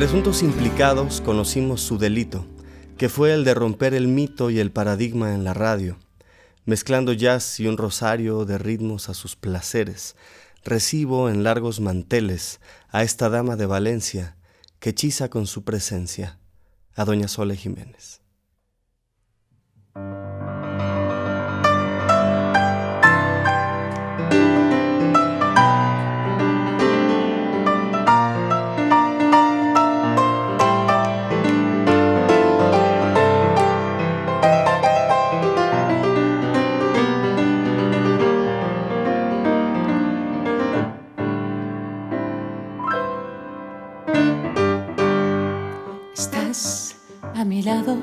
presuntos implicados conocimos su delito, que fue el de romper el mito y el paradigma en la radio, mezclando jazz y un rosario de ritmos a sus placeres. Recibo en largos manteles a esta dama de Valencia que hechiza con su presencia, a doña Sole Jiménez. Estás a mi lado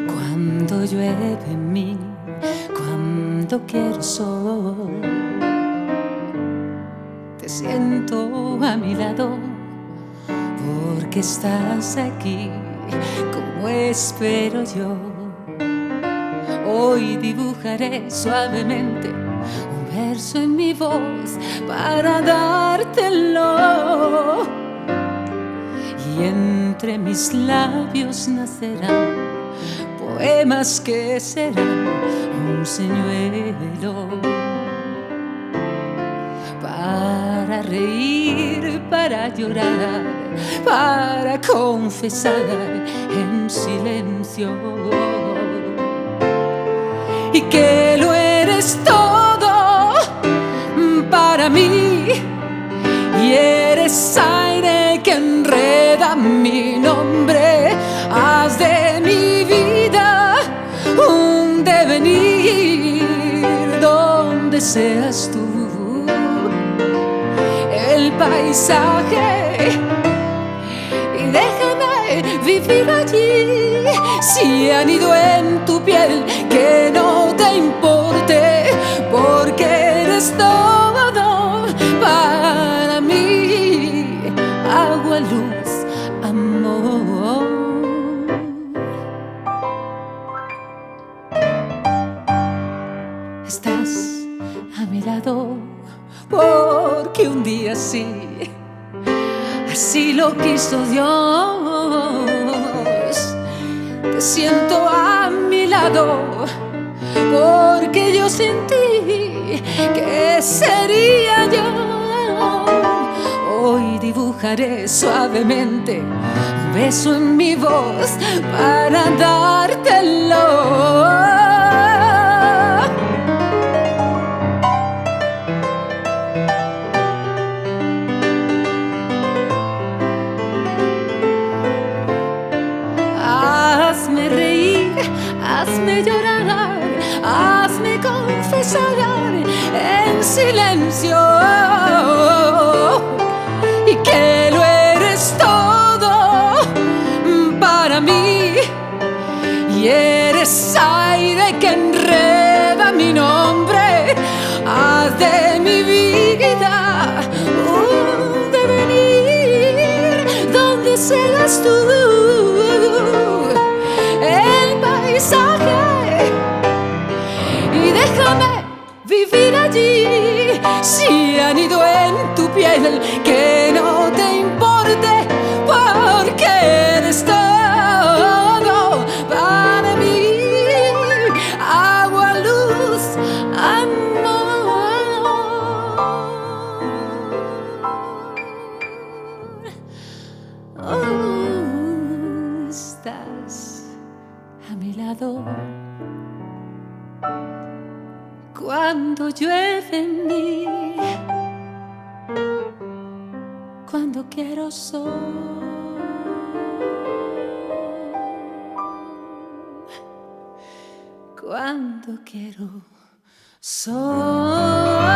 cuando llueve en mí, cuando quiero sol. Te siento a mi lado porque estás aquí como espero yo. Hoy dibujaré suavemente un verso en mi voz para dártelo. Y entre mis labios nacerán poemas que serán un señuelo para reír, para llorar, para confesar en silencio. Y que lo eres todo para mí, y eres aire que enreda mi nombre. Haz de mi vida un devenir donde seas tú el paisaje, y déjame vivir allí. Si anido en tu piel, que no te importe, porque eres todo para mí. Agua, luz, amor. Estás a mi lado porque un día así lo quiso Dios. Te siento a mi lado porque yo sentí que sería yo. Hoy dibujaré suavemente un beso en mi voz para dártelo. Hazme reír, hazme llorar, hazme confesar en silencio. Y que lo eres todo para mí, y eres aire que enreda mi nombre. Haz de mi vida un devenir donde seas tú el paisaje, y déjame vivir allí. Si anido en tu piel, que no te importe, porque eres todo para mí. Agua, luz, amor. Oh, estás a mi lado cuando llueve en mí, cuando quiero sol, cuando quiero sol.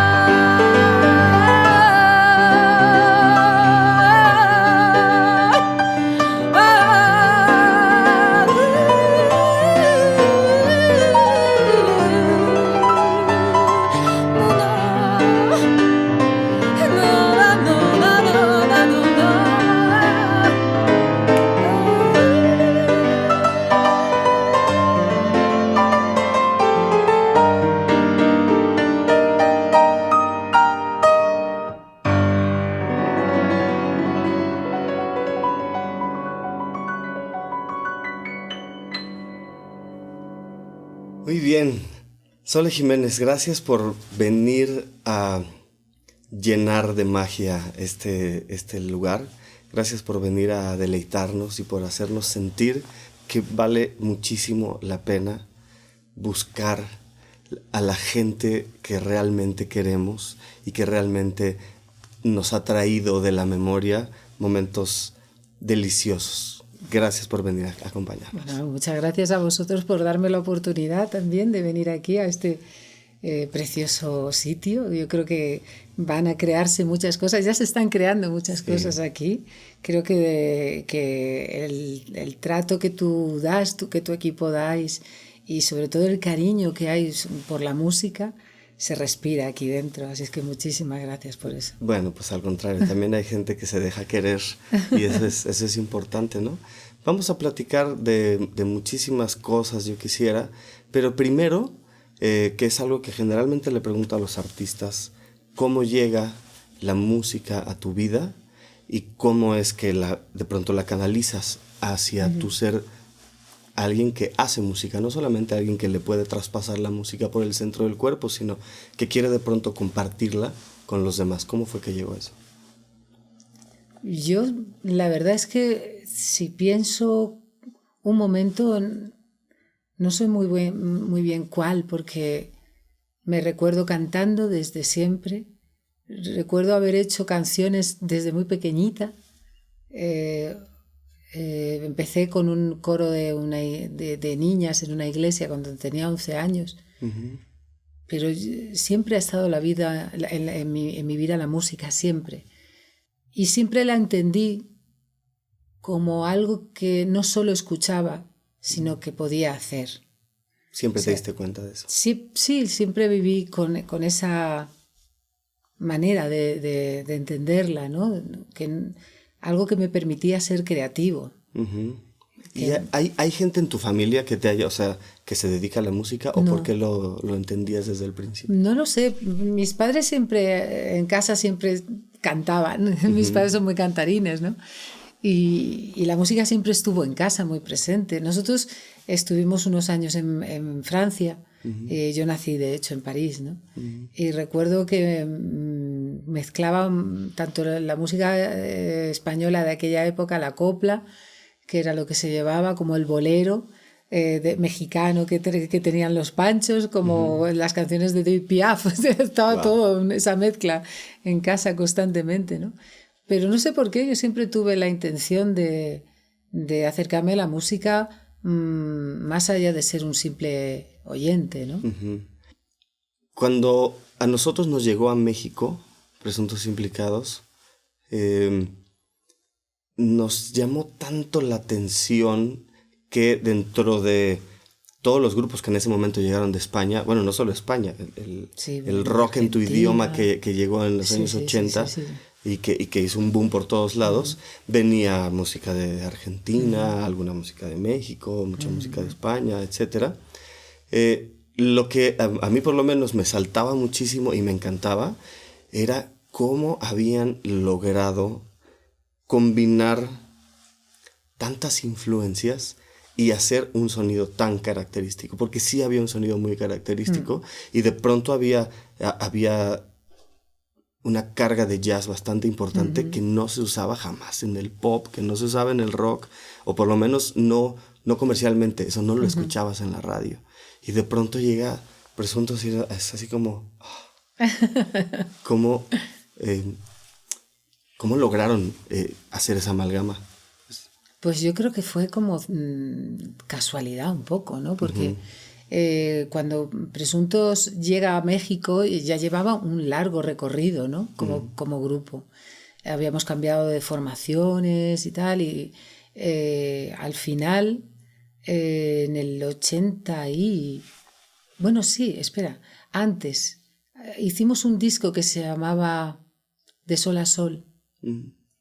Muy bien. Sole Jiménez, gracias por venir a llenar de magia este lugar. Gracias por venir a deleitarnos y por hacernos sentir que vale muchísimo la pena buscar a la gente que realmente queremos y que realmente nos ha traído de la memoria momentos deliciosos. Gracias por venir a acompañarnos. Bueno, muchas gracias a vosotros por darme la oportunidad también de venir aquí a este precioso sitio. Yo creo que van a crearse muchas cosas, ya se están creando muchas cosas aquí. Creo que el trato que tú das, que tu equipo dais, y sobre todo el cariño que hay por la música, se respira aquí dentro, así es que muchísimas gracias por eso. Bueno, pues al contrario, también hay gente que se deja querer y eso es importante, ¿no? Vamos a platicar de muchísimas cosas, yo quisiera, pero primero, que es algo que generalmente le pregunto a los artistas, ¿cómo llega la música a tu vida y cómo es que de pronto la canalizas hacia tu ser alguien que hace música, no solamente alguien que le puede traspasar la música por el centro del cuerpo, sino que quiere de pronto compartirla con los demás? ¿Cómo fue que llegó eso? Yo, la verdad es que si pienso un momento, no sé muy bien cuál, porque me recuerdo cantando desde siempre. Recuerdo haber hecho canciones desde muy pequeñita. Empecé con un coro de niñas en una iglesia cuando tenía 11 años. Uh-huh. Pero siempre ha estado en mi vida la música, siempre. Y siempre la entendí como algo que no solo escuchaba, sino que podía hacer. ¿Siempre te diste cuenta de eso? Sí, siempre viví con esa manera de entenderla, ¿no? Algo que me permitía ser creativo. Uh-huh. ¿Y hay gente en tu familia que que se dedica a la música o por qué lo entendías desde el principio? No lo sé. Mis padres siempre, en casa siempre cantaban. Uh-huh. Mis padres son muy cantarines, ¿no? Y la música siempre estuvo en casa, muy presente. Nosotros estuvimos unos años en Francia. Uh-huh. Yo nací, de hecho, en París, ¿no? Uh-huh. Y recuerdo que mezclaban tanto la música española de aquella época, la copla, que era lo que se llevaba, como el bolero mexicano que tenían los Panchos, como uh-huh. las canciones de Edith Piaf. Estaba todo esa mezcla en casa constantemente, ¿no? Pero no sé por qué, yo siempre tuve la intención de acercarme a la música más allá de ser un simple oyente, ¿no? Uh-huh. Cuando a nosotros nos llegó a México, Presuntos Implicados, nos llamó tanto la atención que dentro de todos los grupos que en ese momento llegaron de España, bueno, no solo España, el rock en tu idioma que llegó en los años 80, y que hizo un boom por todos lados, venía música de Argentina, alguna música de México, mucha música de España, etc. Lo que a mí por lo menos me saltaba muchísimo y me encantaba era cómo habían logrado combinar tantas influencias y hacer un sonido tan característico, porque sí había un sonido muy característico y de pronto había una carga de jazz bastante importante que no se usaba jamás en el pop, que no se usaba en el rock, o por lo menos no comercialmente, eso no lo escuchabas en la radio. Y de pronto llega Presuntos y es así como... ¿Cómo lograron hacer esa amalgama? Pues yo creo que fue como casualidad un poco, ¿no? Porque cuando Presuntos llega a México ya llevaba un largo recorrido, ¿no? Como grupo. Habíamos cambiado de formaciones y tal, y al final, en el 80 y... Bueno, sí, espera, antes hicimos un disco que se llamaba De Sol a Sol.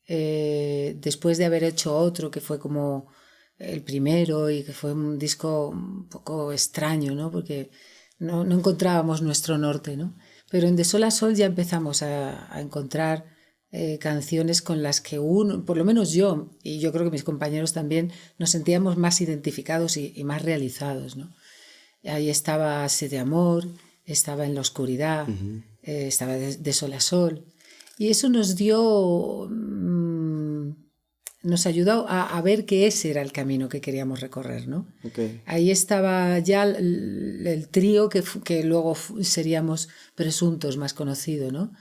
Después de haber hecho otro que fue como el primero y que fue un disco un poco extraño, ¿no? Porque no encontrábamos nuestro norte, ¿no? Pero en De Sol a Sol ya empezamos a encontrar canciones con las que por lo menos yo, y yo creo que mis compañeros también, nos sentíamos más identificados y más realizados, ¿no? Ahí estaba Sed de Amor, estaba En la Oscuridad, estaba de Sol a Sol. Y eso nos dio, nos ayudó a ver que ese era el camino que queríamos recorrer, ¿no? Okay. Ahí estaba ya el trío que luego seríamos Presuntos, más conocido, ¿no?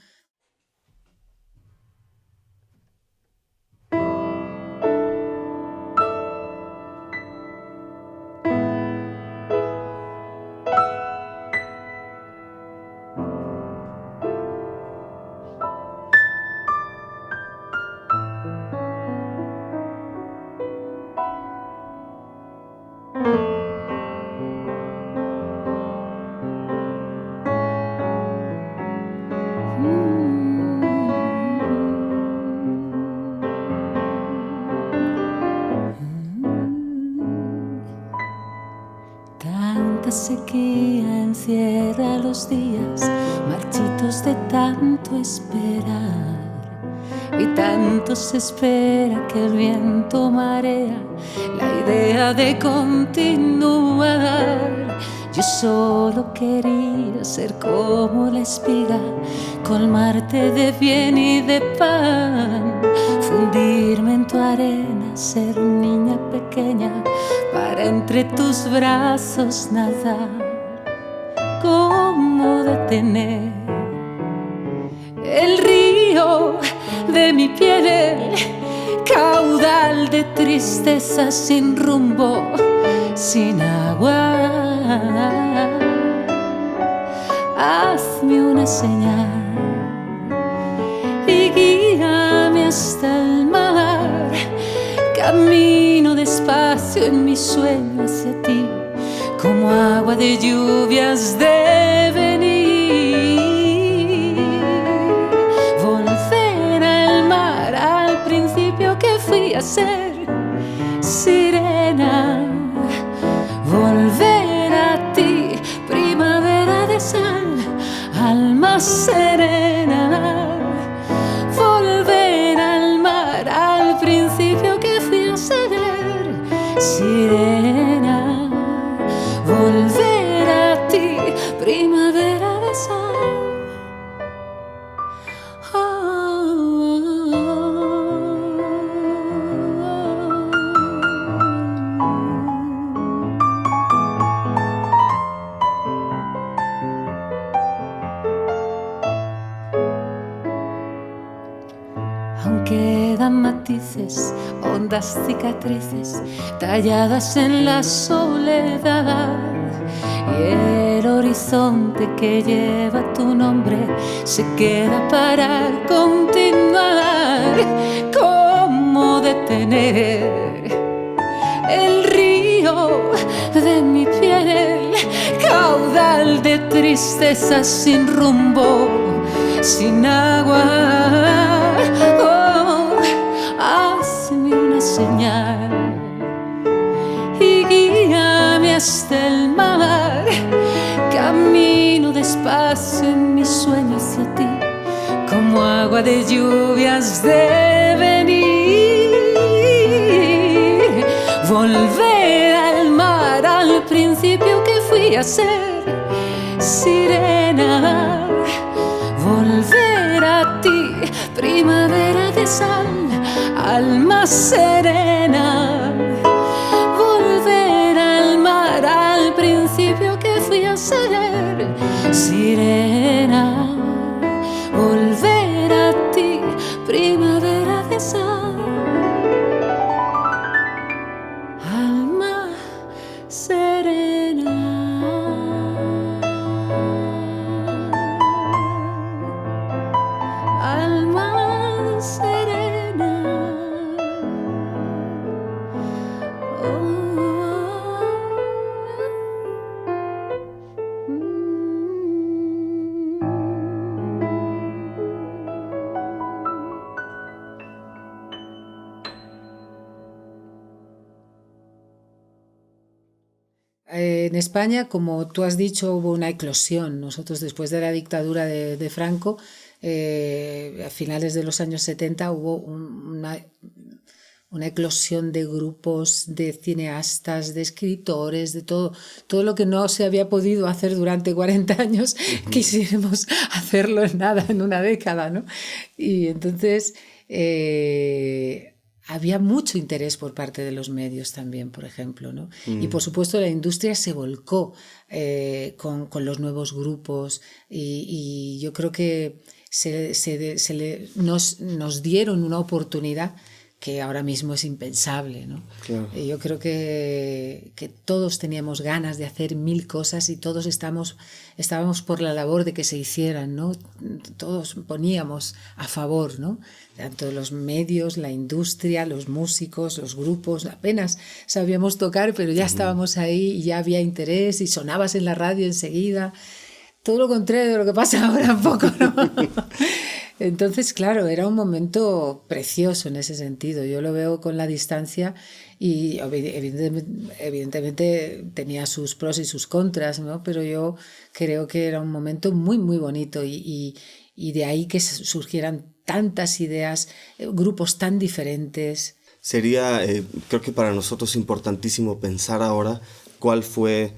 Tanta sequía encierra los días marchitos de tanto esperar, y tanto se espera que el viento marea la idea de continuar. Yo solo quería ser como la espiga, colmarte de bien y de pan, fundirme en tu arena, ser niña pequeña para entre tus brazos nadar. ¿Cómo detener el río de mi piel, caudal de tristeza sin rumbo, sin agua? Hazme una señal y guíame hasta el mar. Camino despacio en mi sueño hacia ti, como agua de lluvias de venir. Volver al mar, al principio que fui a ser sirena. Volver a ti, primavera de sal, alma serena. Volver al mar, al principio que fui a ser sirena. Volver a ti, primavera de sal. Aún quedan matices, hondas cicatrices talladas en la soledad, y el horizonte que lleva tu nombre se queda para continuar. ¿Cómo detener el río de mi piel, caudal de tristeza sin rumbo, sin agua? Oh, hazme una señal y guíame hasta el mar. Camino despacio en mi sueño hacia ti, como agua de lluvias de venir. Volver al mar, al principio que fui a ser sirena. Volver a ti, primavera de sal, alma serena. Volver al mar, al principio que fui a ser sirena. Volver a ti, primavera de sal, alma serena. Alma serena. En España, como tú has dicho, hubo una eclosión. Nosotros, después de la dictadura de Franco, a finales de los años 70, hubo una eclosión de grupos, de cineastas, de escritores, de todo lo que no se había podido hacer durante 40 años, quisiéramos hacerlo en nada, en una década, ¿no? Y entonces había mucho interés por parte de los medios también, por ejemplo, ¿no? Y por supuesto la industria se volcó con los nuevos grupos y yo creo que nos dieron una oportunidad que ahora mismo es impensable, ¿no? Claro. Yo creo que todos teníamos ganas de hacer mil cosas y todos estábamos por la labor de que se hicieran, ¿no? Todos poníamos a favor, ¿no? Tanto los medios, la industria, los músicos, los grupos, apenas sabíamos tocar, pero ya estábamos ahí y ya había interés y sonabas en la radio enseguida. Todo lo contrario de lo que pasa ahora un poco, ¿no? Entonces, claro, era un momento precioso en ese sentido. Yo lo veo con la distancia y evidentemente tenía sus pros y sus contras, ¿no? Pero yo creo que era un momento muy, muy bonito y de ahí que surgieran tantas ideas, grupos tan diferentes. Sería, creo que para nosotros importantísimo pensar ahora cuál fue...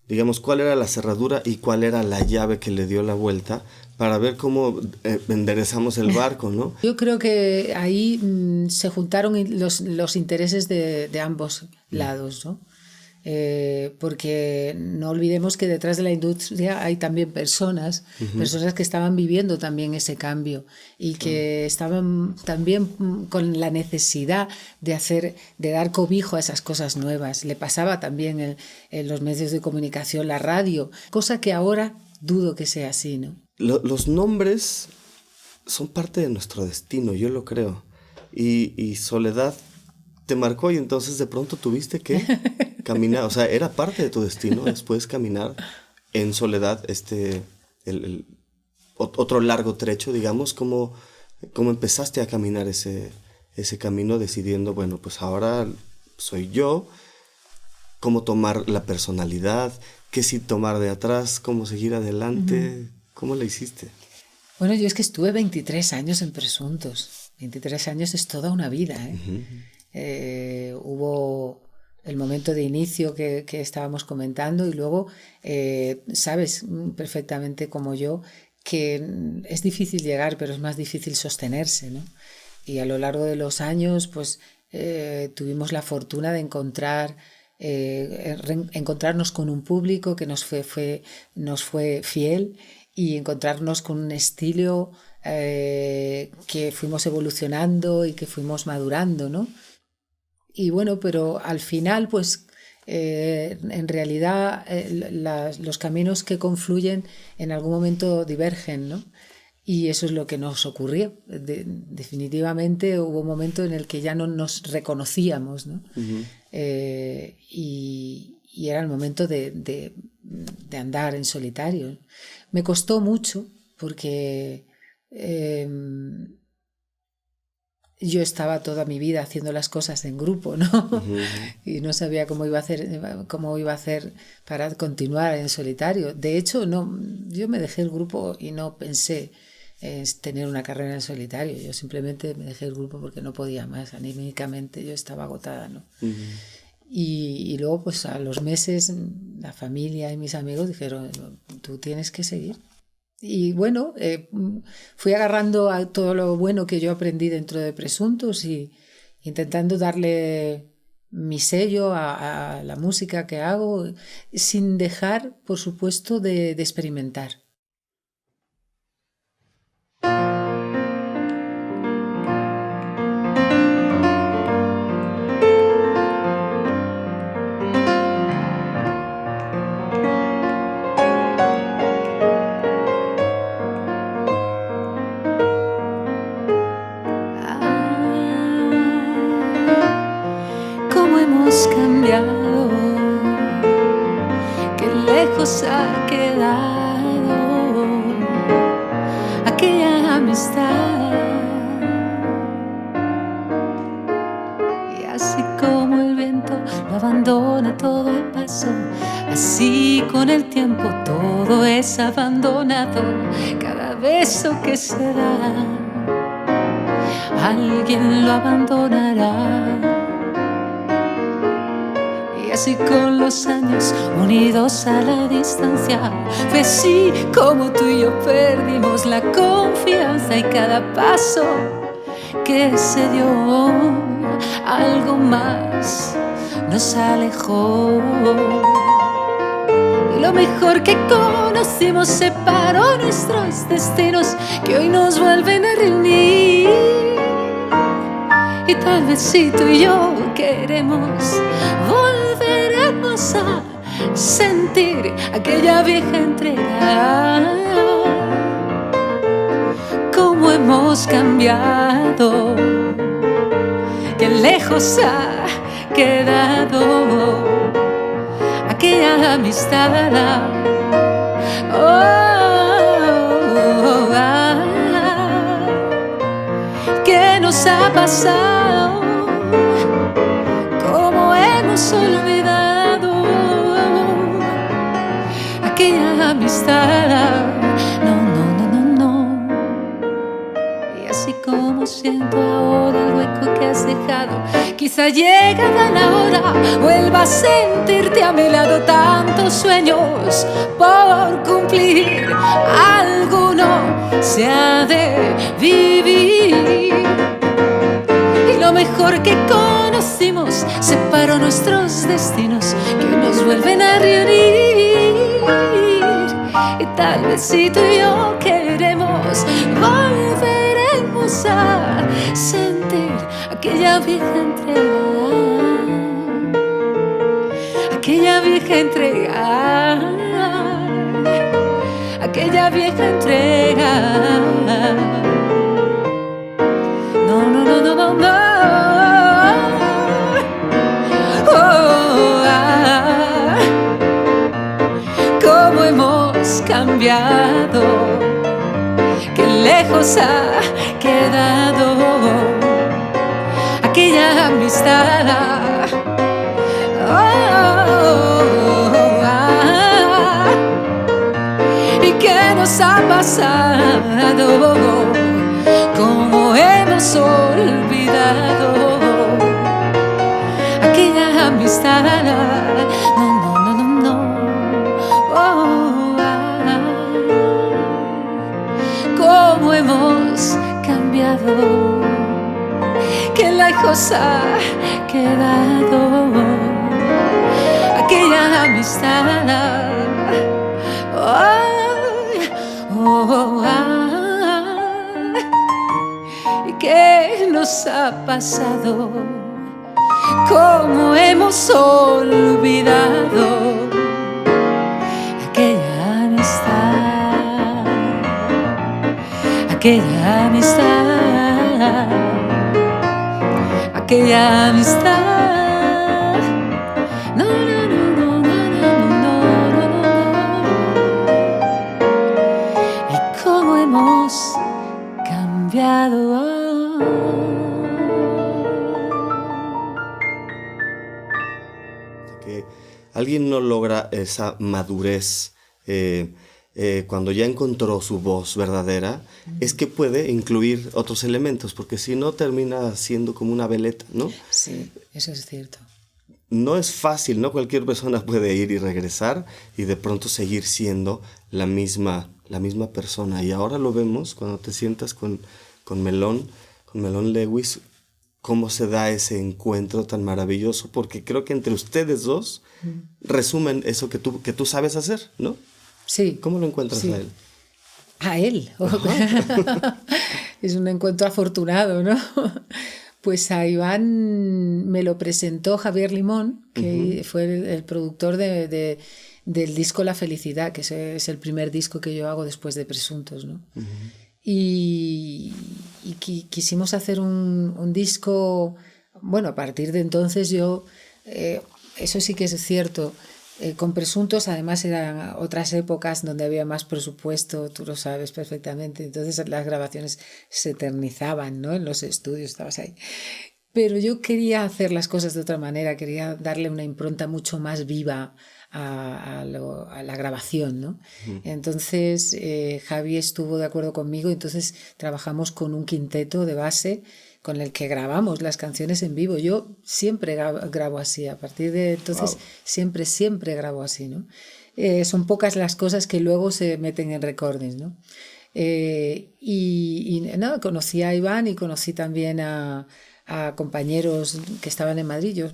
digamos, cuál era la cerradura y cuál era la llave que le dio la vuelta para ver cómo enderezamos el barco, ¿no? Yo creo que ahí se juntaron los intereses de ambos lados, ¿no? Porque no olvidemos que detrás de la industria hay también personas que estaban viviendo también ese cambio y que estaban también con la necesidad de dar cobijo a esas cosas nuevas. Le pasaba también en los medios de comunicación, la radio, cosa que ahora dudo que sea así, ¿no? Los nombres son parte de nuestro destino, yo lo creo. Y Soledad te marcó y entonces de pronto tuviste que caminar, o sea, era parte de tu destino después caminar en soledad el otro largo trecho, digamos. ¿Cómo empezaste a caminar ese camino decidiendo, bueno, pues ahora soy yo? ¿Cómo tomar la personalidad? ¿Qué sí tomar de atrás? ¿Cómo seguir adelante? ¿Cómo la hiciste? Bueno, yo es que estuve 23 años en Presuntos. 23 años es toda una vida, ¿eh? Hubo el momento de inicio que estábamos comentando y luego sabes perfectamente como yo que es difícil llegar, pero es más difícil sostenerse, ¿no? Y a lo largo de los años pues tuvimos la fortuna de encontrarnos con un público que nos fue fiel y encontrarnos con un estilo que fuimos evolucionando y que fuimos madurando, ¿no? Y bueno, pero al final, pues en realidad los caminos que confluyen en algún momento divergen, ¿no? Y eso es lo que nos ocurrió. Definitivamente hubo un momento en el que ya no nos reconocíamos, ¿no? Y era el momento de andar en solitario. Me costó mucho porque yo estaba toda mi vida haciendo las cosas en grupo, ¿no? Y no sabía cómo iba a hacer para continuar en solitario. De hecho, yo me dejé el grupo y no pensé en tener una carrera en solitario. Yo simplemente me dejé el grupo porque no podía más. Anímicamente yo estaba agotada, ¿no? Y luego, pues a los meses, la familia y mis amigos dijeron, tú tienes que seguir. Y bueno, fui agarrando a todo lo bueno que yo aprendí dentro de Presuntos y intentando darle mi sello a la música que hago, sin dejar, por supuesto, de experimentar. Cambiado, qué lejos ha quedado aquella amistad. Y así como el viento lo abandona todo el paso, así con el tiempo todo es abandonado. Cada beso que se da alguien lo abandonará. Y así con los años unidos a la distancia, fue así como tú y yo perdimos la confianza, y cada paso que se dio algo más nos alejó. Y lo mejor que conocimos separó nuestros destinos, que hoy nos vuelven a reunir. Y tal vez si tú y yo queremos, volveremos a sentir aquella vieja entrega. Cómo hemos cambiado, qué lejos ha quedado aquella amistad. ¿Qué nos ha pasado? ¿Cómo hemos olvidado aquella amistad? No, no, no, no, no. Y así como siento ahora el hueco que has dejado, quizá llegada la hora vuelva a sentirte a mi lado. Tantos sueños por cumplir, alguno se ha de vivir. Y lo mejor que conocimos separó nuestros destinos, que hoy nos vuelven a reunir. Y tal vez si tú y yo queremos, volveremos a sentir aquella vieja entrega, aquella vieja entrega, aquella vieja entrega. No, no, no, no, no, no. Oh, cómo hemos cambiado, qué lejos ha quedado aquella amistad. ¿Y qué nos ha pasado? ¿Cómo hemos olvidado aquella amistad? No, no, no, no, no. ¿Cómo hemos cambiado? Qué lejos ha quedado aquella amistad. ¿Y qué nos ha pasado? ¿Cómo hemos olvidado aquella amistad? Aquella amistad, aquella amistad. No, no, no, no, no, no, no, no, no. Y cómo hemos cambiado. Que alguien no logra esa madurez cuando ya encontró su voz verdadera, es que puede incluir otros elementos, porque si no termina siendo como una veleta, ¿no? Sí, eso es cierto. No es fácil, ¿no? Cualquier persona puede ir y regresar y de pronto seguir siendo la misma persona. Y ahora lo vemos cuando te sientas con Melón Lewis, cómo se da ese encuentro tan maravilloso, porque creo que entre ustedes dos resumen eso que tú sabes hacer, ¿no? Sí. ¿Cómo lo encuentras sí. a él? A él. Es un encuentro afortunado, ¿no? Pues a Iván me lo presentó Javier Limón, que fue el productor del disco La Felicidad, que es el primer disco que yo hago después de Presuntos, ¿no? Y quisimos hacer un disco. Bueno, a partir de entonces yo, eso sí que es cierto, con Presuntos además eran otras épocas donde había más presupuesto, tú lo sabes perfectamente, entonces las grabaciones se eternizaban, ¿no? En los estudios estabas ahí. Pero yo quería hacer las cosas de otra manera, quería darle una impronta mucho más viva a la grabación, ¿no? Entonces Javi estuvo de acuerdo conmigo, entonces trabajamos con un quinteto de base con el que grabamos las canciones en vivo. Yo siempre grabo así, a partir de entonces siempre grabo así, ¿no? Son pocas las cosas que luego se meten en recordings, ¿no? Nada, conocí a Iván y conocí también a compañeros que estaban en Madrid. Yo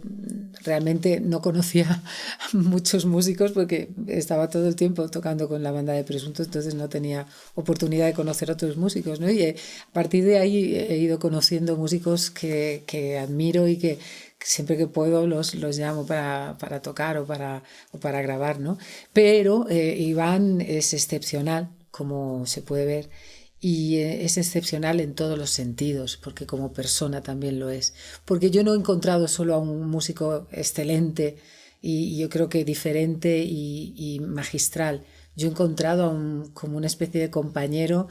realmente no conocía a muchos músicos porque estaba todo el tiempo tocando con la banda de Presuntos, entonces no tenía oportunidad de conocer a otros músicos, ¿no? Y a partir de ahí he ido conociendo músicos que admiro y que siempre que puedo los llamo para tocar o para grabar, ¿no? Pero Iván es excepcional, como se puede ver, y es excepcional en todos los sentidos, porque como persona también lo es. Porque yo no he encontrado solo a un músico excelente y yo creo que diferente y magistral. Yo he encontrado como una especie de compañero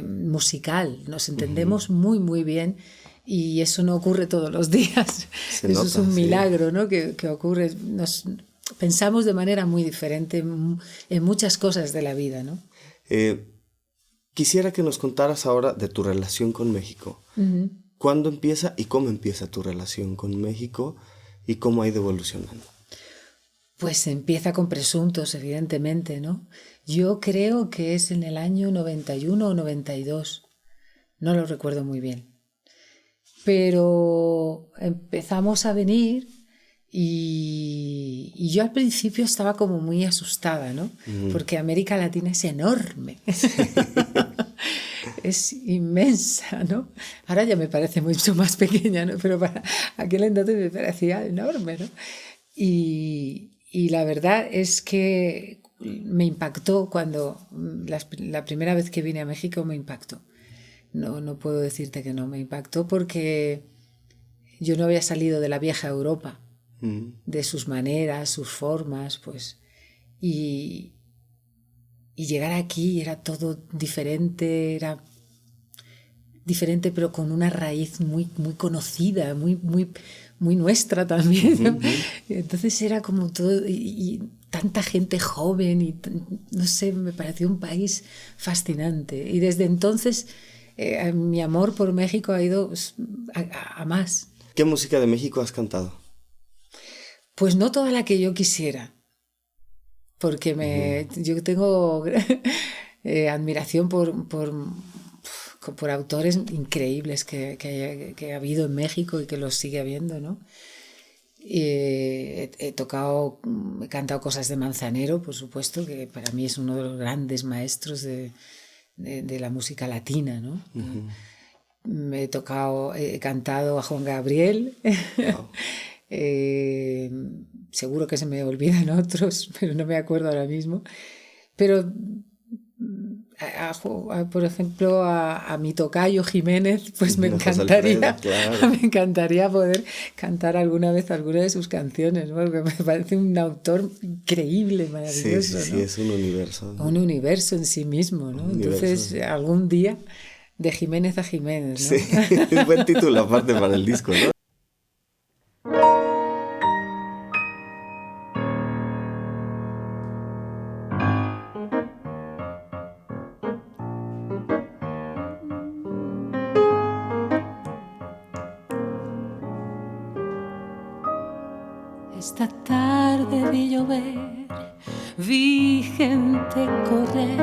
musical. Nos entendemos muy, muy bien y eso no ocurre todos los días. Eso es un milagro, ¿no? que ocurre. Pensamos de manera muy diferente en muchas cosas de la vida, ¿no? Quisiera que nos contaras ahora de tu relación con México. Uh-huh. ¿Cuándo empieza y cómo empieza tu relación con México y cómo ha ido evolucionando? Pues empieza con Presuntos, evidentemente, ¿no? Yo creo que es en el año 91 o 92. No lo recuerdo muy bien. Pero empezamos a venir y yo al principio estaba como muy asustada, ¿no? Porque América Latina es enorme. Es inmensa, ¿no? Ahora ya me parece mucho más pequeña, ¿no? Pero para aquel entonces me parecía enorme, ¿no? Y la verdad es que me impactó cuando la primera vez que vine a México me impactó. No puedo decirte que no me impactó porque yo no había salido de la vieja Europa, de sus maneras, sus formas, pues, y llegar aquí era todo diferente, pero con una raíz muy, muy conocida, muy, muy, muy nuestra también, ¿no? Entonces era como todo, y tanta gente joven, y no sé, me pareció un país fascinante. Y desde entonces mi amor por México ha ido a más. ¿Qué música de México has cantado? Pues no toda la que yo quisiera, porque yo tengo admiración por autores increíbles que ha habido en México y que los sigue habiendo, ¿no? He cantado cosas de Manzanero, por supuesto, que para mí es uno de los grandes maestros de la música latina, ¿no? He cantado a Juan Gabriel. Wow. Seguro que se me olvidan otros, pero no me acuerdo ahora mismo. Pero, por ejemplo, a mi tocayo Jiménez, pues me encantaría, Alfredo, claro. Me encantaría poder cantar alguna vez alguna de sus canciones, ¿no? Porque me parece un autor increíble, maravilloso. Sí, ¿no? Es un universo, ¿no? Un universo en sí mismo, ¿no? Entonces, algún día, de Jiménez a Jiménez, ¿no? Sí, es buen título aparte para el disco, ¿no? Esta tarde vi llover, vi gente correr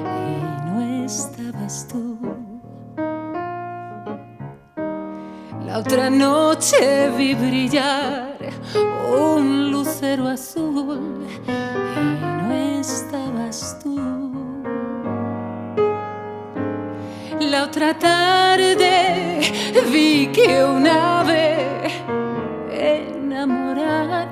y no estabas tú. La otra noche vi brillar un lucero azul y no estabas tú. La otra tarde vi que un ave enamorada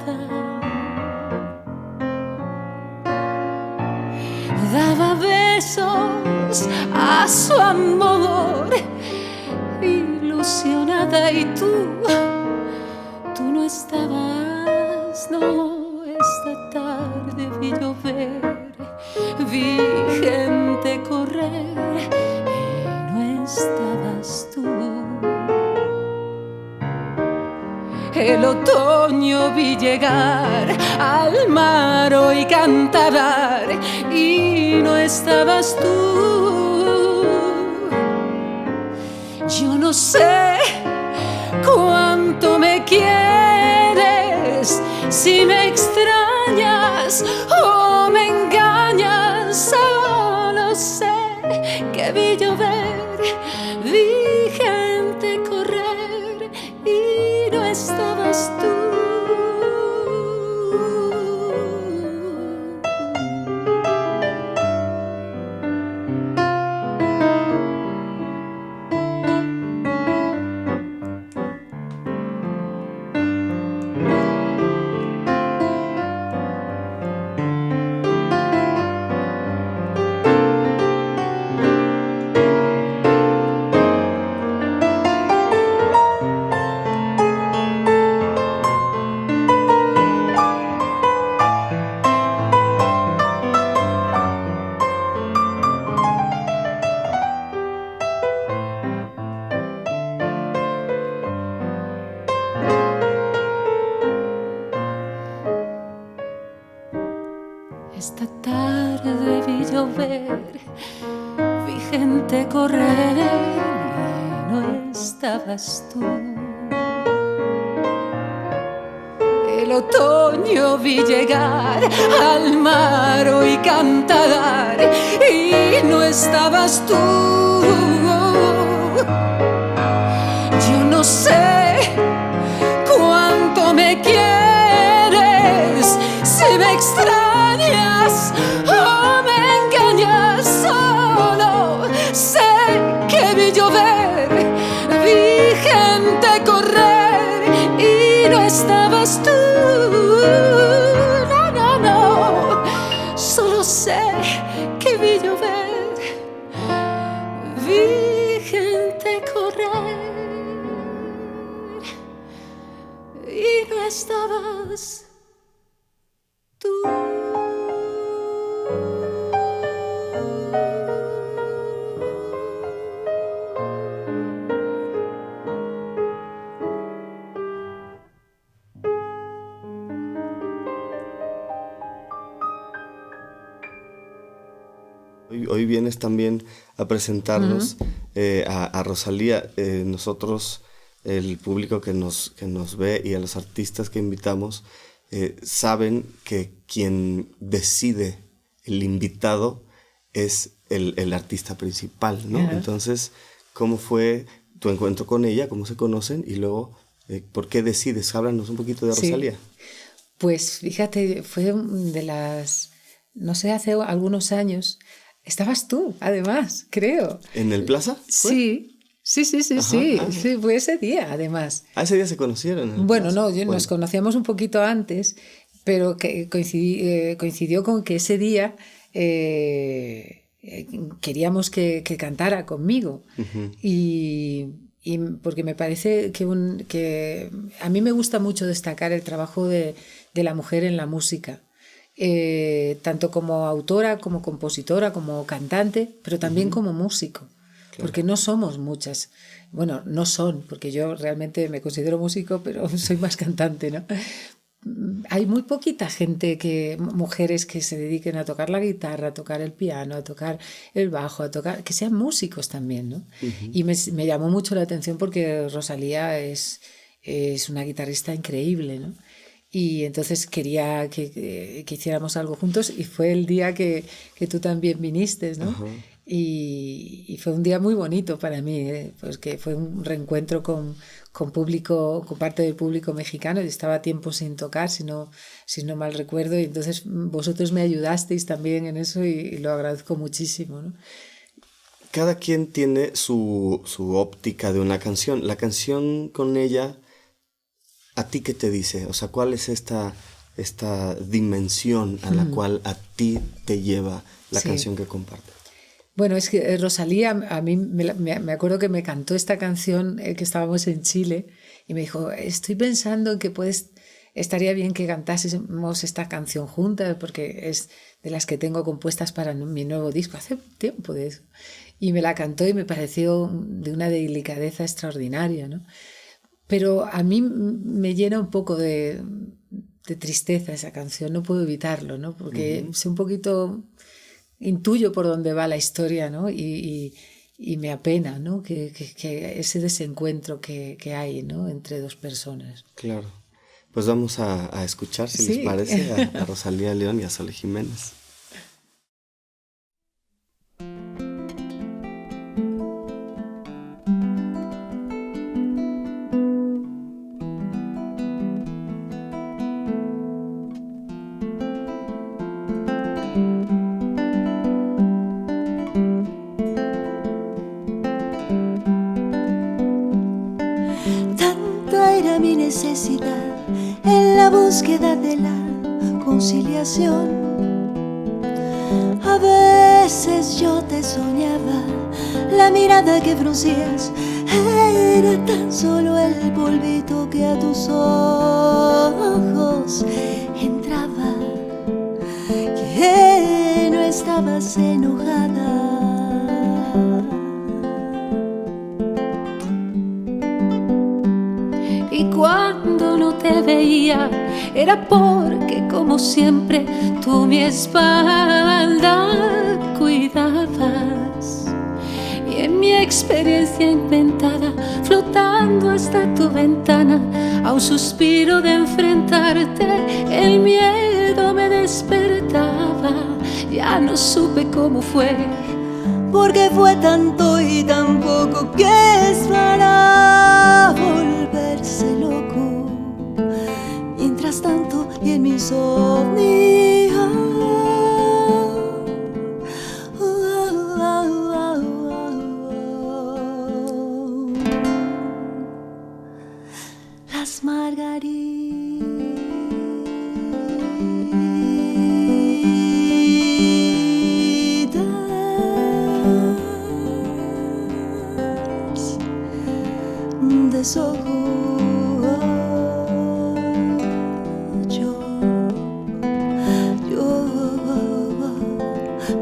daba besos a su amor, ilusionada, y tú no estabas, no. Esta tarde vi llover, vi gente correr y no estabas tú. El otoño vi llegar al mar y cantar y no estabas tú. Yo no sé cuánto me quieres, si me extrañas o me engañas. Solo sé que vi llover, vi gente correr y no estabas tú. Esta tarde vi llover, vi gente correr y no estabas tú. El otoño vi llegar al mar y cantar y no estabas tú. Yo no sé cuánto me quieres, si me extrañas o me engañas. Solo sé que vi llover, vi gente correr y no estabas tú. No, no, no. Solo sé que vi llover, vi gente correr y no estabas tú. Hoy vienes también a presentarnos a Rosalía. Nosotros, el público que nos ve y a los artistas que invitamos, saben que quien decide el invitado es el artista principal, ¿no? Ajá. Entonces, ¿cómo fue tu encuentro con ella? ¿Cómo se conocen? Y luego, ¿por qué decides? Háblanos un poquito de Rosalía. Sí. Pues fíjate, fue de las, no sé, hace algunos años. Estabas tú, además, creo. ¿En el Plaza? ¿Fue? Sí, sí, sí, fue ese día, además. Ah, ese día se conocieron. En el Bueno, Plaza. no, nos conocíamos un poquito antes, pero que coincidió con que ese día queríamos que cantara conmigo. Uh-huh. Y porque me parece que a mí me gusta mucho destacar el trabajo de la mujer en la música. Tanto como autora, como compositora, como cantante, pero también como músico, claro. Porque no somos muchas. Bueno, no son, porque yo realmente me considero músico, pero soy más cantante, ¿no? Hay muy poquita gente, mujeres que se dediquen a tocar la guitarra, a tocar el piano, a tocar el bajo, que sean músicos también, ¿no? Uh-huh. Y me llamó mucho la atención porque Rosalía es una guitarrista increíble, ¿no? Y entonces quería que hiciéramos algo juntos y fue el día que tú también viniste, ¿no? Uh-huh. Y fue un día muy bonito para mí, pues que fue un reencuentro con público, con parte del público mexicano. Yo estaba tiempo sin tocar, si no mal recuerdo, y entonces vosotros me ayudasteis también en eso y lo agradezco muchísimo, ¿no? Cada quien tiene su óptica de una canción. La canción con ella, ¿a ti qué te dice? O sea, ¿cuál es esta dimensión a la cual a ti te lleva la canción que compartes? Bueno, es que Rosalía, a mí me acuerdo que me cantó esta canción que estábamos en Chile y me dijo, estoy pensando en que estaría bien que cantásemos esta canción juntas porque es de las que tengo compuestas para mi nuevo disco. Hace tiempo de eso. Y me la cantó y me pareció de una delicadeza extraordinaria, ¿no? Pero a mí me llena un poco de tristeza esa canción, no puedo evitarlo, ¿no? Porque sé un poquito, intuyo por dónde va la historia, ¿no? Y me apena, ¿no? que ese desencuentro que hay, ¿no? Entre dos personas. Claro. Pues vamos a escuchar, si les parece, a Rosalía León y a Sole Jiménez. Tanta era mi necesidad en la búsqueda de la conciliación. A veces yo te soñaba, la mirada que fruncías era tan solo el polvito que a tus ojos entraba, que no estabas enojada. Y cuando no te veía era porque, como siempre, tú mi espalda cuidabas. Y en mi experiencia inventada, flotando hasta tu ventana, a un suspiro de enfrentarte, el miedo me despertaba. Ya no supe cómo fue, porque fue tanto y tan poco que es para volverse loco. Mientras tanto y en mi insomnio, las margaritas deshojo. Yo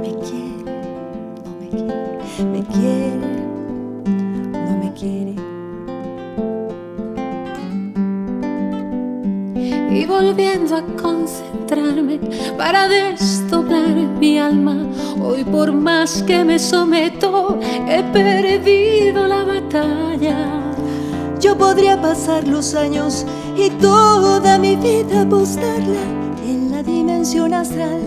me quiere, no me quiere, me quiere, no me quiere. y volviendo a concentrarme para desdoblar mi alma, hoy por más que me someto he perdido la batalla. Yo podría pasar los años y toda mi vida apostarla en la dimensión astral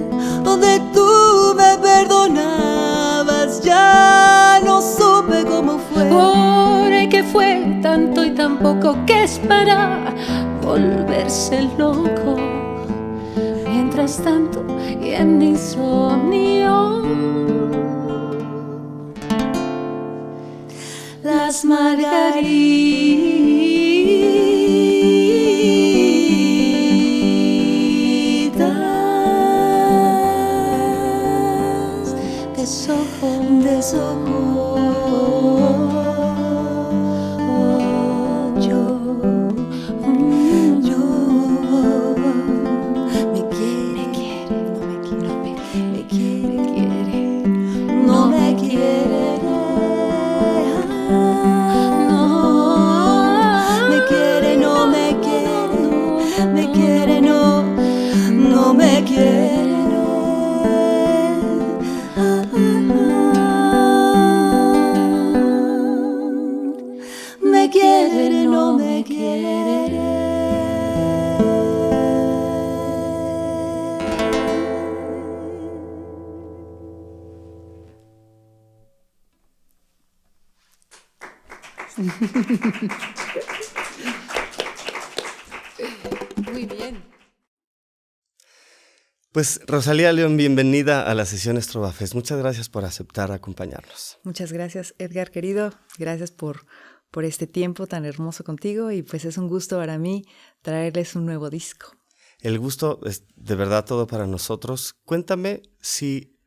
donde tú me perdonabas. Ya no supe cómo fue, Porque fue tanto y tan poco que es para volverse loco. Mientras tanto y en mi insomnio, las margaritas deshojo. Yo me quiere, no me quiere, me quiere, no me quiere. Me quiere, no me quiere, me quiere, no me quiere. Me quiere, no me quiere. Muy bien. Pues Rosalía León, bienvenida a las sesiones Trovafest. Muchas gracias por aceptar acompañarnos. Muchas gracias, Edgar, querido. Gracias por este tiempo tan hermoso contigo y pues es un gusto para mí traerles un nuevo disco. El gusto es de verdad todo para nosotros. Cuéntame si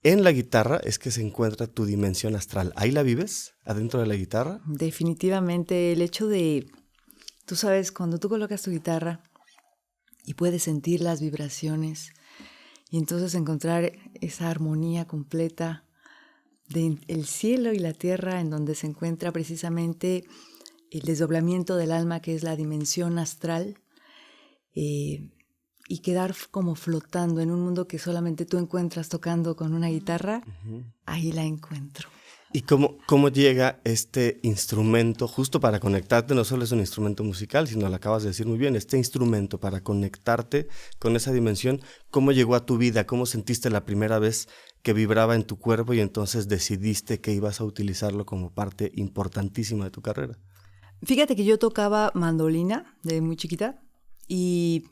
en la guitarra es que se encuentra tu dimensión astral. ¿Ahí la vives? ¿Adentro de la guitarra? Definitivamente el hecho de, tú sabes, cuando tú colocas tu guitarra y puedes sentir las vibraciones y entonces encontrar esa armonía completa del cielo y la tierra, en donde se encuentra precisamente el desdoblamiento del alma, que es la dimensión astral, y quedar como flotando en un mundo que solamente tú encuentras tocando con una guitarra. Ahí la encuentro. ¿Y cómo llega este instrumento justo para conectarte? No solo es un instrumento musical, sino lo acabas de decir muy bien, este instrumento para conectarte con esa dimensión, ¿cómo llegó a tu vida? ¿Cómo sentiste la primera vez que vibraba en tu cuerpo y entonces decidiste que ibas a utilizarlo como parte importantísima de tu carrera? Fíjate que yo tocaba mandolina de muy chiquita y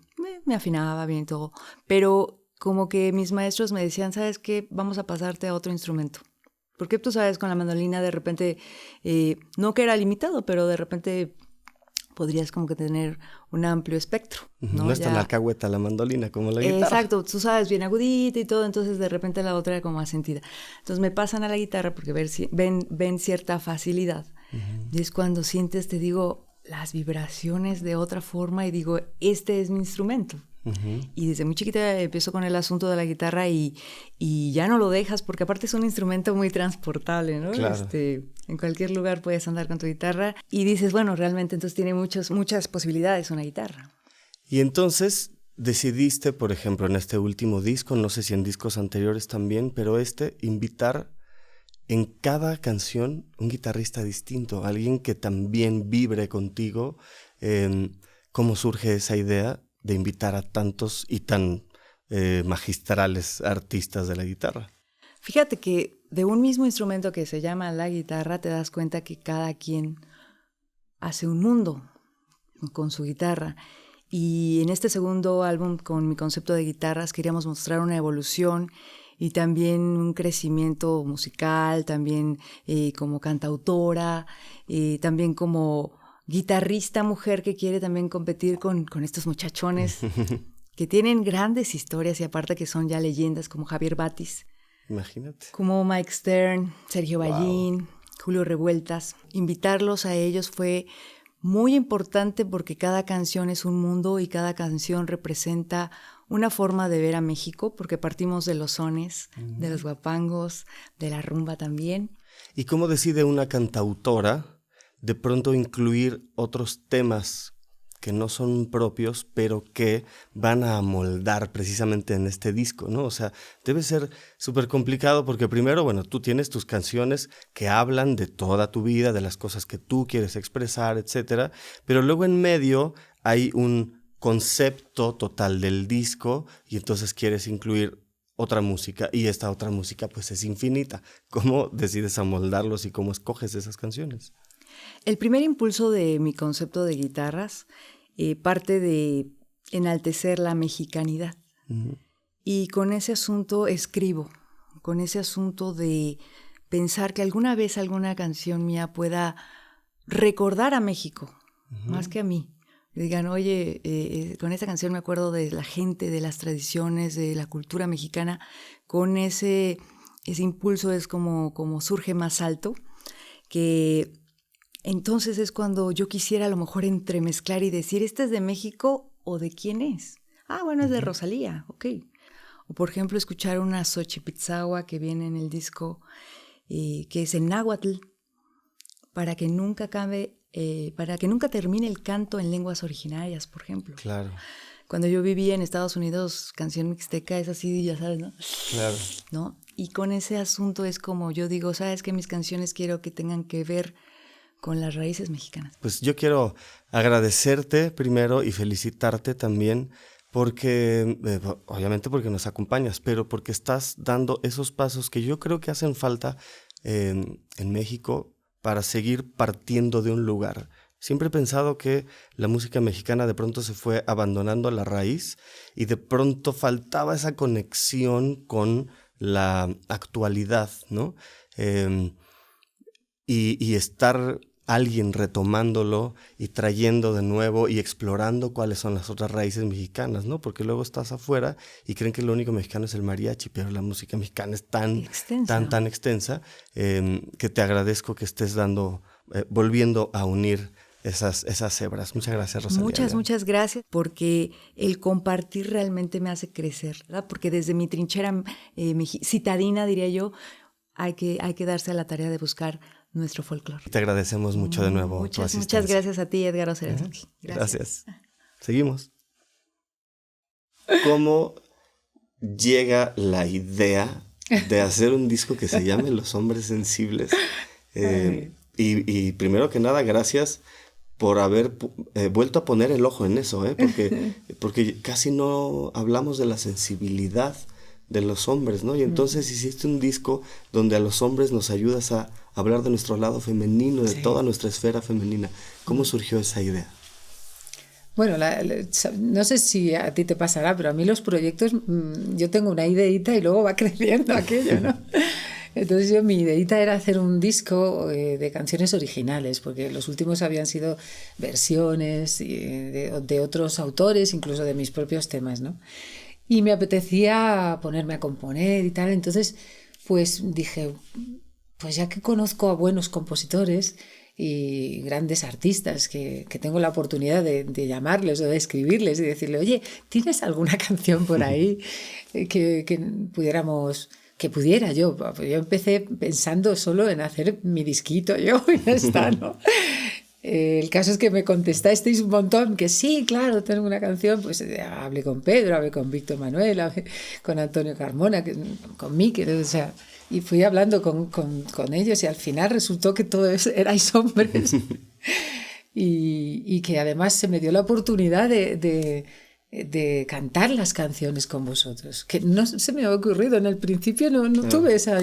me afinaba bien y todo, pero como que mis maestros me decían, ¿sabes qué? Vamos a pasarte a otro instrumento. Porque tú sabes, con la mandolina de repente, no que era limitado, pero de repente podrías como que tener un amplio espectro, ¿no? No es tan alcahueta la mandolina como la guitarra. Exacto, tú sabes, bien agudita y todo, entonces de repente la otra era como más sentida. Entonces me pasan a la guitarra porque ven cierta facilidad. Y es cuando sientes, te digo, las vibraciones de otra forma y digo, este es mi instrumento. Y desde muy chiquita empiezo con el asunto de la guitarra y ya no lo dejas porque aparte es un instrumento muy transportable, ¿no? Claro. En cualquier lugar puedes andar con tu guitarra y dices, bueno, realmente entonces tiene muchas posibilidades una guitarra. Y entonces decidiste, por ejemplo, en este último disco, no sé si en discos anteriores también, pero invitar en cada canción un guitarrista distinto, alguien que también vibre contigo. ¿Cómo surge esa idea de invitar a tantos y tan magistrales artistas de la guitarra? Fíjate que de un mismo instrumento que se llama la guitarra te das cuenta que cada quien hace un mundo con su guitarra. Y en este segundo álbum, con mi concepto de guitarras, queríamos mostrar una evolución y también un crecimiento musical, también como cantautora, también como guitarrista mujer que quiere también competir con estos muchachones que tienen grandes historias y aparte que son ya leyendas como Javier Batis. Imagínate. Como Mike Stern, Sergio Ballín, Julio Revueltas. Invitarlos a ellos fue muy importante porque cada canción es un mundo y cada canción representa una forma de ver a México, porque partimos de los sones, de los guapangos, de la rumba también. ¿Y cómo decide una cantautora de pronto incluir otros temas que no son propios, pero que van a amoldar precisamente en este disco, ¿no? O sea, debe ser súper complicado porque primero, bueno, tú tienes tus canciones que hablan de toda tu vida, de las cosas que tú quieres expresar, etcétera, pero luego en medio hay un concepto total del disco y entonces quieres incluir otra música y esta otra música pues es infinita. ¿Cómo decides amoldarlos y cómo escoges esas canciones? El primer impulso de mi concepto de guitarras parte de enaltecer la mexicanidad. Y con ese asunto escribo, con ese asunto de pensar que alguna vez alguna canción mía pueda recordar a México, más que a mí. Digan, oye, con esta canción me acuerdo de la gente, de las tradiciones, de la cultura mexicana. Con ese impulso es como surge más alto, que entonces es cuando yo quisiera a lo mejor entremezclar y decir, ¿este es de México o de quién es? Ah, bueno, es de Rosalía, ok. O por ejemplo, escuchar una Xochipitzahua que viene en el disco, que es en náhuatl, para que nunca termine el canto en lenguas originarias, por ejemplo. Claro. Cuando yo vivía en Estados Unidos, canción mixteca es así, ya sabes, ¿no? Claro. ¿No? Y con ese asunto es como yo digo, ¿sabes qué? Mis canciones quiero que tengan que ver con las raíces mexicanas. Pues yo quiero agradecerte primero y felicitarte también porque, obviamente porque nos acompañas, pero porque estás dando esos pasos que yo creo que hacen falta en México para seguir partiendo de un lugar. Siempre he pensado que la música mexicana de pronto se fue abandonando la raíz y de pronto faltaba esa conexión con la actualidad, ¿no? Y estar alguien retomándolo y trayendo de nuevo y explorando cuáles son las otras raíces mexicanas, ¿no? Porque luego estás afuera y creen que lo único mexicano es el mariachi, pero la música mexicana es tan extensa que te agradezco que estés volviendo a unir esas hebras. Muchas gracias, Rosalía. Muchas gracias, porque el compartir realmente me hace crecer, ¿verdad? Porque desde mi trinchera citadina, diría yo, hay que darse a la tarea de buscar nuestro folclore. Te agradecemos mucho de nuevo. Muchas gracias a ti, Edgar Oceransky. Gracias. Seguimos. ¿Cómo llega la idea de hacer un disco que se llame Los Hombres Sensibles. Y primero que nada, gracias por haber vuelto a poner el ojo en eso, porque casi no hablamos de la sensibilidad de los hombres, ¿no? Y entonces hiciste un disco donde a los hombres nos ayudas a hablar de nuestro lado femenino, de toda nuestra esfera femenina. ¿Cómo surgió esa idea? Bueno, no sé si a ti te pasará, pero a mí los proyectos, yo tengo una ideita y luego va creciendo aquello, ¿no? Entonces mi ideita era hacer un disco de canciones originales, porque los últimos habían sido versiones de otros autores, incluso de mis propios temas, ¿no? Y me apetecía ponerme a componer y tal, entonces pues dije, pues ya que conozco a buenos compositores y grandes artistas que tengo la oportunidad de llamarles o de escribirles y decirle, oye, ¿tienes alguna canción por ahí que pudiera yo? Yo empecé pensando solo en hacer mi disquito yo y ya está, ¿no? El caso es que me contestasteis un montón que sí, claro, tengo una canción. Pues hablé con Pedro, hablé con Víctor Manuel, hablé con Antonio Carmona, con Miquel, o sea, y fui hablando con ellos y al final resultó que todos erais hombres y que además se me dio la oportunidad de cantar las canciones con vosotros, que no se me había ocurrido en el principio, no tuve esa,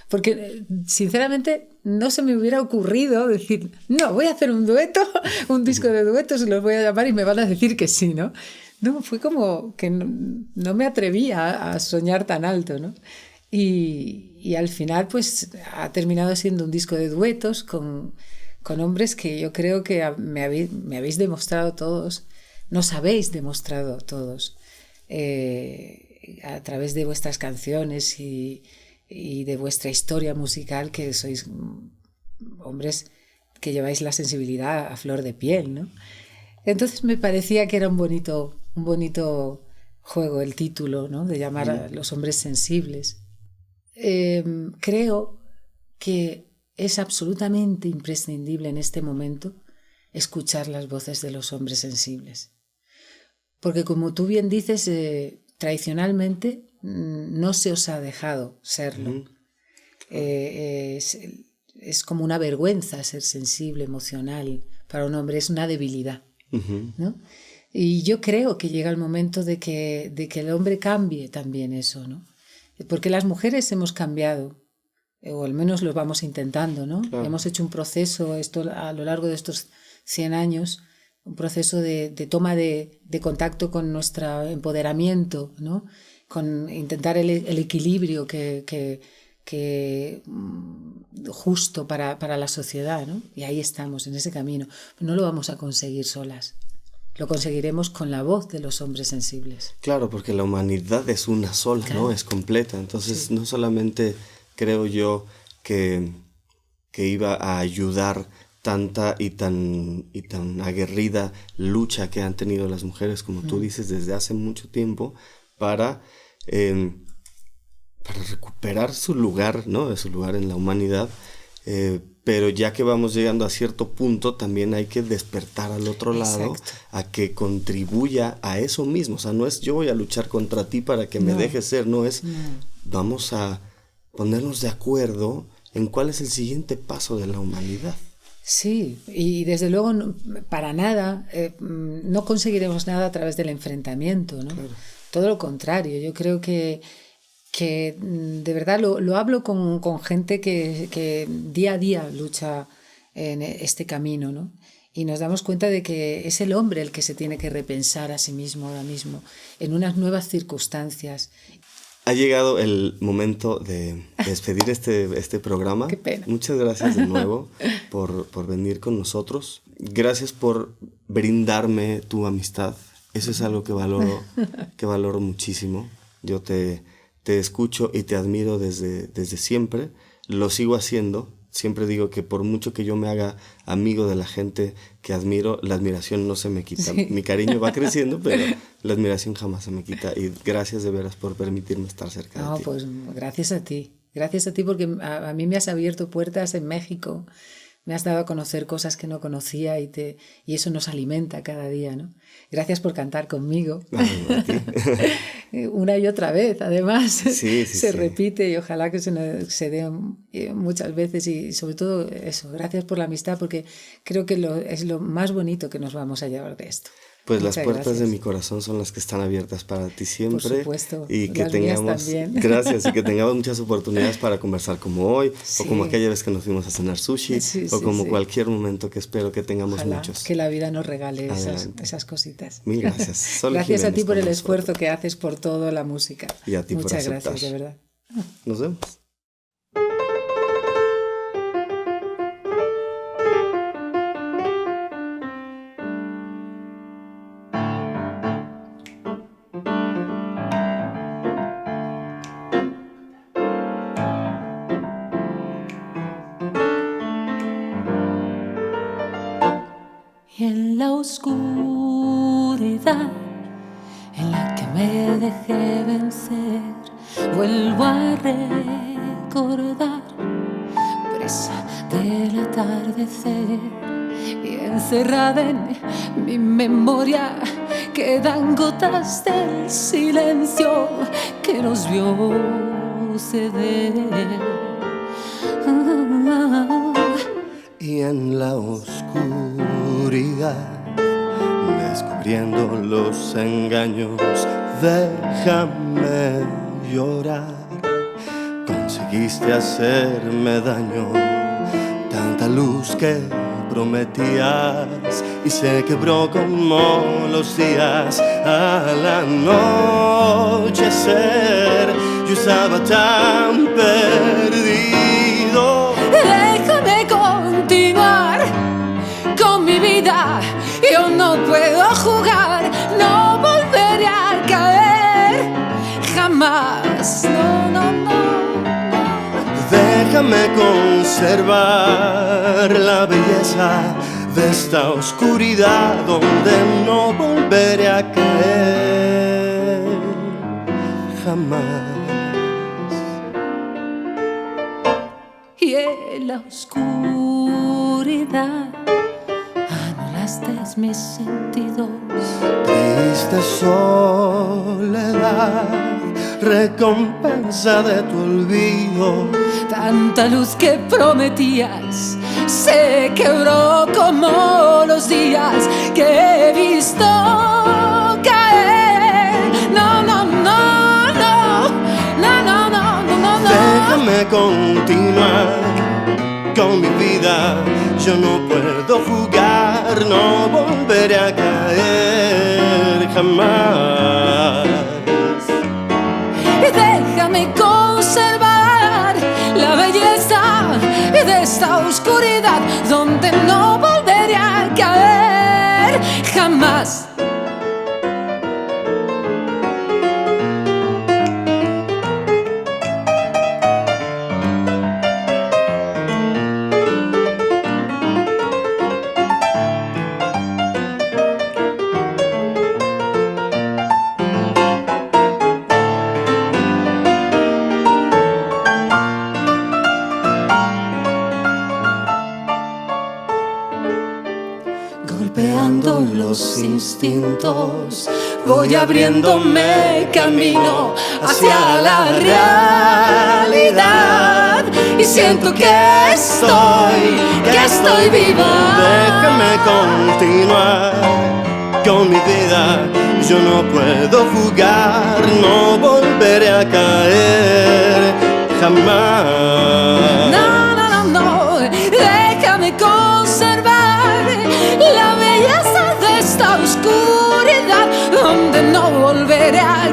porque sinceramente no se me hubiera ocurrido decir, no, voy a hacer un dueto, un disco de duetos y los voy a llamar y me van a decir que sí, ¿no? No, fue como que no me atrevía a soñar tan alto, ¿no? Y al final pues ha terminado siendo un disco de duetos con hombres que yo creo que me habéis demostrado todos, nos habéis demostrado todos a través de vuestras canciones y de vuestra historia musical, que sois hombres que lleváis la sensibilidad a flor de piel, ¿no? Entonces me parecía que era un bonito juego el título, ¿no? De llamar a los hombres sensibles. Creo que es absolutamente imprescindible en este momento escuchar las voces de los hombres sensibles. Porque como tú bien dices, tradicionalmente no se os ha dejado serlo. Es como una vergüenza ser sensible, emocional. Para un hombre es una debilidad, ¿no? Y yo creo que llega el momento de que el hombre cambie también eso, ¿no? Porque las mujeres hemos cambiado, o al menos lo vamos intentando, ¿no? Claro. Hemos hecho un proceso a lo largo de estos 100 años, un proceso de toma de contacto con nuestro empoderamiento, ¿no? Con intentar el equilibrio que justo para la sociedad, ¿no? Y ahí estamos, en ese camino. No lo vamos a conseguir solas. Lo conseguiremos con la voz de los hombres sensibles. Claro, porque la humanidad es una sola, claro, ¿no? Es completa. Entonces, no solamente creo yo que iba a ayudar tanta y tan aguerrida lucha que han tenido las mujeres, como tú dices, desde hace mucho tiempo, para recuperar su lugar, ¿no? Su lugar en la humanidad. Pero ya que vamos llegando a cierto punto, también hay que despertar al otro lado. Exacto. A que contribuya a eso mismo. O sea, no es yo voy a luchar contra ti para que me dejes ser, no es vamos a ponernos de acuerdo en cuál es el siguiente paso de la humanidad. Sí, y desde luego para nada, no conseguiremos nada a través del enfrentamiento, ¿no? Claro. Todo lo contrario, yo creo que de verdad lo hablo con gente que día a día lucha en este camino, ¿no? Y nos damos cuenta de que es el hombre el que se tiene que repensar a sí mismo ahora mismo, en unas nuevas circunstancias. Ha llegado el momento de despedir este programa. Qué pena. Muchas gracias de nuevo por venir con nosotros. Gracias por brindarme tu amistad. Eso es algo que valoro muchísimo. Yo te escucho y te admiro desde siempre. Lo sigo haciendo. Siempre digo que por mucho que yo me haga amigo de la gente que admiro, la admiración no se me quita. Sí. Mi cariño va creciendo, pero la admiración jamás se me quita. Y gracias de veras por permitirme estar cerca de ti. Pues gracias a ti. Gracias a ti porque a mí me has abierto puertas en México. me has dado a conocer cosas que no conocía y eso nos alimenta cada día, ¿no? Gracias por cantar conmigo. Una y otra vez, además. Se repite y ojalá que se dé muchas veces y sobre todo eso, gracias por la amistad porque creo que es lo más bonito que nos vamos a llevar de esto. Pues muchas las puertas gracias. De mi corazón son las que están abiertas para ti siempre. Por supuesto, y que tengamos, gracias, y que tengamos muchas oportunidades para conversar como hoy, o como aquella vez que nos fuimos a cenar sushi, o como cualquier momento que espero que tengamos muchos. Que la vida nos regale esas cositas. Mil gracias. Gracias a ti por el esfuerzo que haces por toda la música. Y a ti por aceptar. Muchas gracias, de verdad. Nos vemos. Y en la oscuridad en la que me dejé vencer, vuelvo a recordar, presa del atardecer, y encerrada en mi memoria quedan gotas del silencio que nos vio ceder. Y en la oscuridad, descubriendo los engaños, déjame llorar. Conseguiste hacerme daño, tanta luz que prometías y se quebró como los días. Al anochecer yo estaba tan perdido. Déjame continuar con mi vida, yo no puedo jugar, no volveré a caer jamás, no, no, no. Déjame conservar la belleza de esta oscuridad donde no volveré a caer jamás. Y en la oscuridad anulaste mis sentidos. Triste soledad, recompensa de tu olvido. Tanta luz que prometías se quebró como los días que he visto caer. No, no, no, no, no, no, no, no, no. Déjame continuar con mi vida, yo no puedo jugar, no volveré a caer jamás. Déjame conservar la belleza de esta oscuridad donde no volveré a caer jamás. Golpeando los instintos, voy abriéndome camino hacia la realidad y siento que estoy viva. Déjame continuar con mi vida, yo no puedo jugar, no volveré a caer jamás. No, no, no, no, déjame conservar la belleza de esta oscuridad donde no volveré a